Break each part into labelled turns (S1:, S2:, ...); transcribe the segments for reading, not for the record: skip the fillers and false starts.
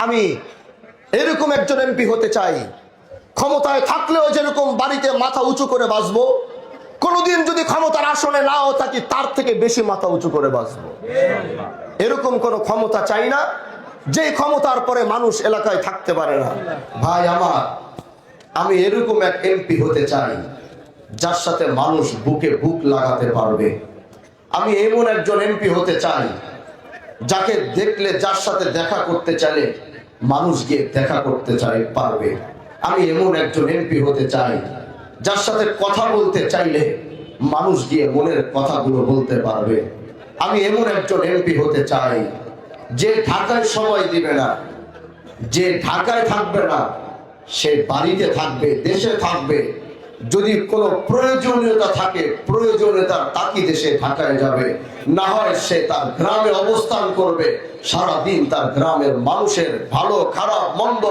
S1: আমি এরকম একজন এমপি হতে চাই, ক্ষমতায় থাকলেও যেরকম বাড়িতে মাথা উঁচু করে বাঁচবো, কোনোদিন যদি ক্ষমতার আসনে নাও থাকি তার থেকে বেশি মাথা উঁচু করে বাঁচবো। এরকম কোনো ক্ষমতা চাই না যে ক্ষমতার পরে মানুষ এলাকায় থাকতে পারে না। ভাই আমার, আমি এরকম এক এমপি হতে চাই যার সাথে মানুষ বুকে বুক লাগাতে পারবে। আমি এমন একজন এমপি হতে চাই যাকে দেখলে, যার সাথে দেখা করতে চাইলে মানুষ গিয়ে দেখা করতে পারবে। আমি এমন একজন এমপি হতে চাই যার সাথে কথা বলতে চাইলে মানুষ গিয়ে মনের কথাগুলো বলতে পারবে। আমি এমন একজন এমপি হতে চাই যে ঢাকায় সময় দিবে না, যে ঢাকায় থাকবে না সে বাড়িতে থাকবে, দেশে থাকবে। যদি কোনো প্রয়োজনীয়তা থাকে, প্রয়োজনীয়তার তাগিদে সে ঢাকায় যাবে, না হয় সে তার গ্রামে অবস্থান করবে। সারাদিন তার গ্রামের মানুষের ভালো খারাপ মন্দ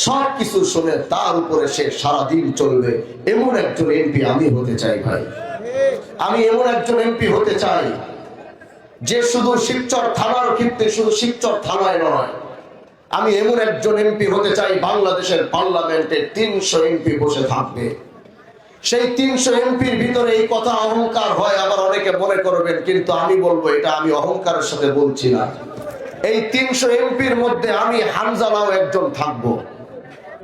S1: সবকিছু শুনে তার উপরে সে সারাদিন চলবে। এমন একজন এমপি আমি হতে চাই ভাই। আমি এমন একজন এমপি হতে চাই যে শুধু শিবচর থানার ক্ষেত্রে, শুধু শিবচর থানায় নয়, আমি এমন একজন এমপি হতে চাই বাংলাদেশের পার্লামেন্টে 300 এমপি বসে থাকবে। সেই 300 এমপির ভিতরে এই কথা অহংকার হয়, আবার অনেকে মনে করবেন, কিন্তু আমি বলবো এটা আমি অহংকারের সাথে বলছি না। এই 300 এমপির মধ্যে আমি হানজালাও একজন থাকবো,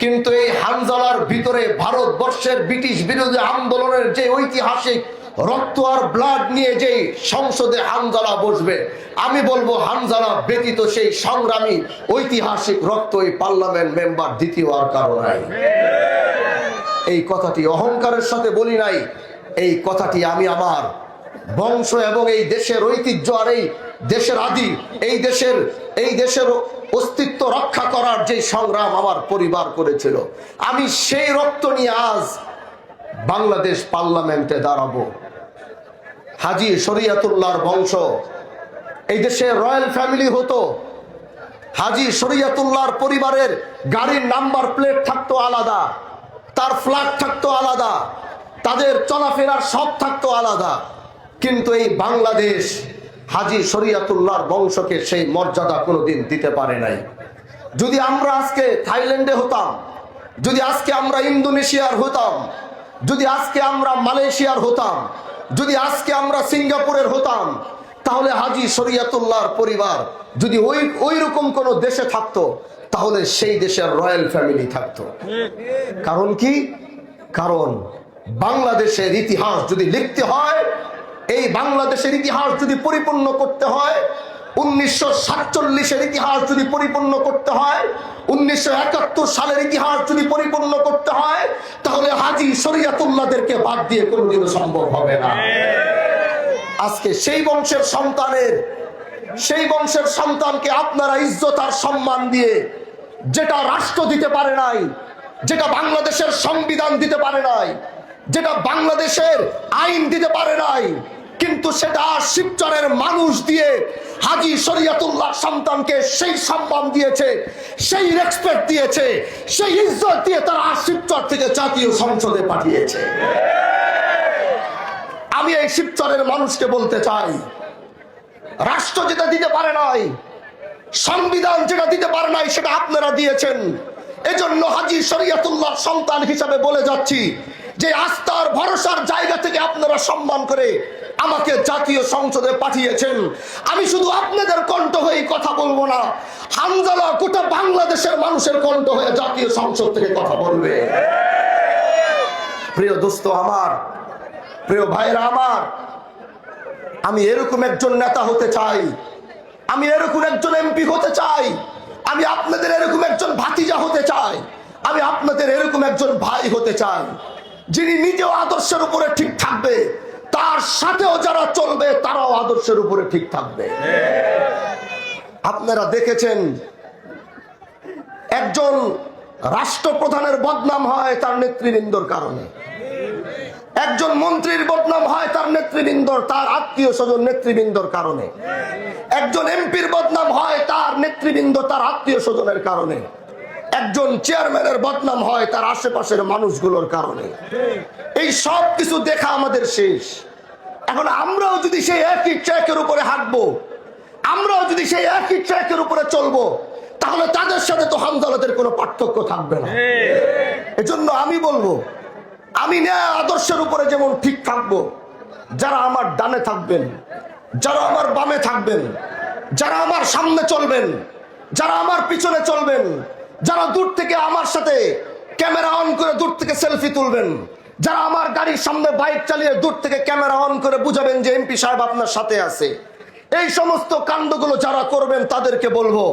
S1: কিন্তু এই হানজালার ভিতরে ভারতবর্ষের ব্রিটিশ বিরোধী আন্দোলনের যে ঐতিহাসিক রক্ত আর ব্লাড নিয়ে যে সংসদে হানজালা বসবে, আমি বলবো হানজালা ব্যতীত সেই সংগ্রামী ঐতিহাসিক রক্ত এই পার্লামেন্ট মেম্বার দ্বিতীয় আর কারো নাই। এই কথাটি অহংকারের সাথে বলি নাই, এই কথাটি আমি আমার বংশ এবং এই দেশের ঐতিহ্য আর এই দেশের আদি, এই দেশের অস্তিত্ব রক্ষা করার যে সংগ্রাম আমার পরিবার করেছিল, আমি সেই রক্ত নিয়ে আজ বাংলাদেশ পার্লামেন্টে দাঁড়াবো। হাজী শরীয়তুল্লাহর বংশ, এই দেশে রয়্যাল ফ্যামিলি হতো। হাজী শরীয়তুল্লাহর পরিবারের গাড়ির নাম্বার প্লেট থাকতো আলাদা, তার ফ্ল্যাগ থাকতো আলাদা, তাদের চলাফেরার সব থাকতো আলাদা। কিন্তু এই বাংলাদেশ হাজী শরীয়তুল্লাহর বংশকে সেই মর্যাদা কোনোদিন দিতে পারে নাই। যদি আমরা আজকে থাইল্যান্ডে হতাম, যদি আজকে আমরা ইন্দোনেশিয়ার হতাম, যদি আজকে আমরা মালয়েশিয়ার হতাম, যদি আজকে আমরা সিঙ্গাপুরের হতাম, তাহলে হাজী শরীয়তুল্লাহর পরিবার যদি ওই রকম কোন দেশে থাকতো, তাহলে সেই দেশের রয়্যাল ফ্যামিলি থাকতো। কারণ কি? কারণ বাংলাদেশের ইতিহাস যদি লিখতে হয়, এই বাংলাদেশের ইতিহাস যদি পরিপূর্ণ করতে হয়, 1947-এর ইতিহাস যদি পরিপূর্ণ করতে হয়, 1971 সালের ইতিহাস যদি পরিপূর্ণ করতে হয়, তাহলে হাজী শরীয়তুল্লাহদেরকে বাদ দিয়ে কোনোদিনও সম্ভব হবে না। আজকে সেই বংশের সন্তানকে আপনারা ইজ্জত আর সম্মান দিয়ে, যেটা রাষ্ট্র দিতে পারে নাই, যেটা বাংলাদেশের সংবিধান দিতে পারে নাই, যেটা বাংলাদেশের আইন দিতে পারে নাই, কিন্তু সেটা শিবচরের মানুষ দিয়ে হাজী শরীয়তুল্লাহ সন্তানকে সেই সম্মান দিয়েছে, সেই রেসপেক্ট দিয়েছে, সেই ইজ্জত দিয়ে তারা শিবচর থেকে জাতীয় সংসদে পাঠিয়েছে। আমি এই শিবচরের মানুষকে বলতে চাই, রাষ্ট্র যেটা দিতে পারে নাই, সংবিধান যেটা দিতে পারে নাই, সেটা আপনারা দিয়েছেন। এজন্য হাজী শরীয়তুল্লাহ সন্তান হিসাবে বলে যাচ্ছি যে আস্থার ভরসার জায়গা থেকে আপনারা সম্মান করে আমাকে জাতীয় সংসদে পাঠিয়েছেন। আমি শুধু আপনাদের কণ্ঠ হয়ে কথা বলবো না, হানজালা গোটা বাংলাদেশের মানুষের কণ্ঠ হয়ে জাতীয় সংসদ থেকে কথা বলবে। প্রিয় দোস্ত আমার, প্রিয় ভাইরা আমার, আমি এরকম একজন নেতা হতে চাই, আমি এরকম একজন এমপি হতে চাই, আমি আপনাদের এরকম একজন ভাতিজা হতে চাই, আমি আপনাদের এরকম একজন ভাই হতে চাই, যিনি নিজেও আদর্শের উপরে ঠিক থাকবে, তার সাথেও যারা চলবে তারাও আদর্শের উপরে ঠিক থাকবে। আপনারা দেখেছেন, একজন রাষ্ট্রপ্রধানের বদনাম হয় তার নেতৃবৃন্দর কারণে, একজন মন্ত্রীর বদনাম হয় তার নেতৃবৃন্দর, তার আত্মীয় স্বজন নেতৃবৃন্দর কারণে, একজন এমপির বদনাম হয় তার নেতৃবৃন্দ, তার আত্মীয় স্বজনের কারণে, একজন চেয়ারম্যানের বদনাম হয় তার আশেপাশের মানুষগুলোর কারণে। এই সব কিছু দেখা আমাদের শেষ। এখন আমরাও যদি সেই একই ট্র্যাকের উপরে হাঁটবো, আমরাও যদি সেই একই ট্র্যাকের উপরে চলবো, তাহলে তাদের সাথে তো হামজালাদের কোনো পার্থক্য থাকবে না। এজন্য আমি বলবো, আমি ন্যায় আদর্শের উপরে যেমন ঠিক থাকবো, যারা আমার ডানে থাকবেন, যারা আমার বামে থাকবেন, যারা আমার সামনে চলবেন, যারা আমার পিছনে চলবেন, যারা দূর থেকে আমার সাথে ক্যামেরা অন করে দূর থেকে সেলফি তুলবেন, যারা আমার গাড়ির সামনে বাইক চালিয়ে দূর থেকে ক্যামেরা অন করে বুঝাবেন যে এমপি সাহেব আপনার সাথে আছে, এই সমস্ত কাণ্ডগুলো যারা করবেন তাদেরকে বলবো,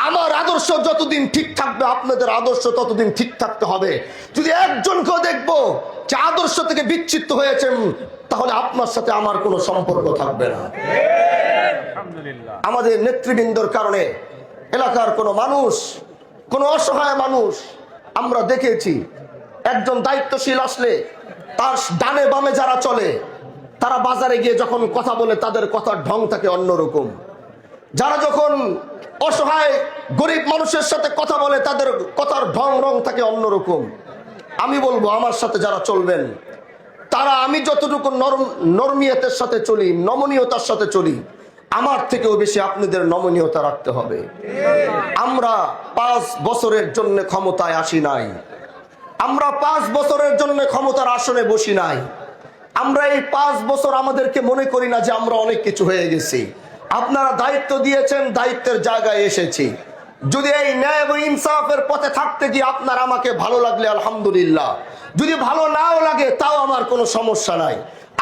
S1: আমার আদর্শ যতদিন ঠিক থাকবে আপনাদের আদর্শ ততদিন ঠিক থাকতে হবে। যদি একজনকেও দেখবো যে আদর্শ থেকে বিচ্ছিন্ন হয়েছেন, তাহলে আপনার সাথে আমার কোনো সম্পর্ক থাকবে না। আমাদের নেতৃবৃন্দর কারণে এলাকার কোনো মানুষ, কোনো অসহায় মানুষ, আমরা দেখেছি একজন দায়িত্বশীল আসলে তার ডানে বামে যারা চলে তারা বাজারে গিয়ে যখন কথা বলে তাদের কথার ঢং থাকে অন্যরকম। যারা যখন অসহায় গরিব মানুষের সাথে কথা বলে তাদের কথার ঢং রং থাকে অন্যরকম। আমি বলবো আমার সাথে যারা চলবেন তারা, আমি যতটুকু নরমিয়তের সাথে চলি, নমনীয়তার সাথে চলি, আমার থেকেও বেশি আপনাদের নমনীয়তা রাখতে হবে। আমরা 5 বছরের জন্য ক্ষমতায় আসি নাই, আমরা 5 বছরের জন্য ক্ষমতার আসনে বসি নাই। আমরা এই 5 বছর আমাদেরকে মনে করি না যে আমরা অনেক কিছু হয়ে গেছি। আপনারা দায়িত্ব দিয়েছেন, দায়িত্বের জায়গায় এসেছি। যদি এই ন্যায় এবং ইনসাফের পথে থাকতে গিয়ে আপনার আমাকে ভালো লাগলে আলহামদুলিল্লাহ, যদি ভালো নাও লাগে তাও আমার কোনো সমস্যা নাই।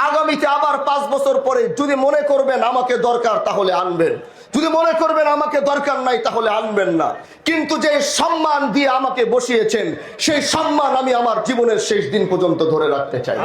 S1: আগামীতে আবার 5 বছর পরে যদি মনে করবেন আমাকে দরকার তাহলে আনবেন, যদি মনে করবেন আমাকে দরকার নাই তাহলে আনবেন না। কিন্তু যে সম্মান দিয়ে আমাকে বসিয়েছেন সেই সম্মান আমি আমার জীবনের শেষ দিন পর্যন্ত ধরে রাখতে চাই।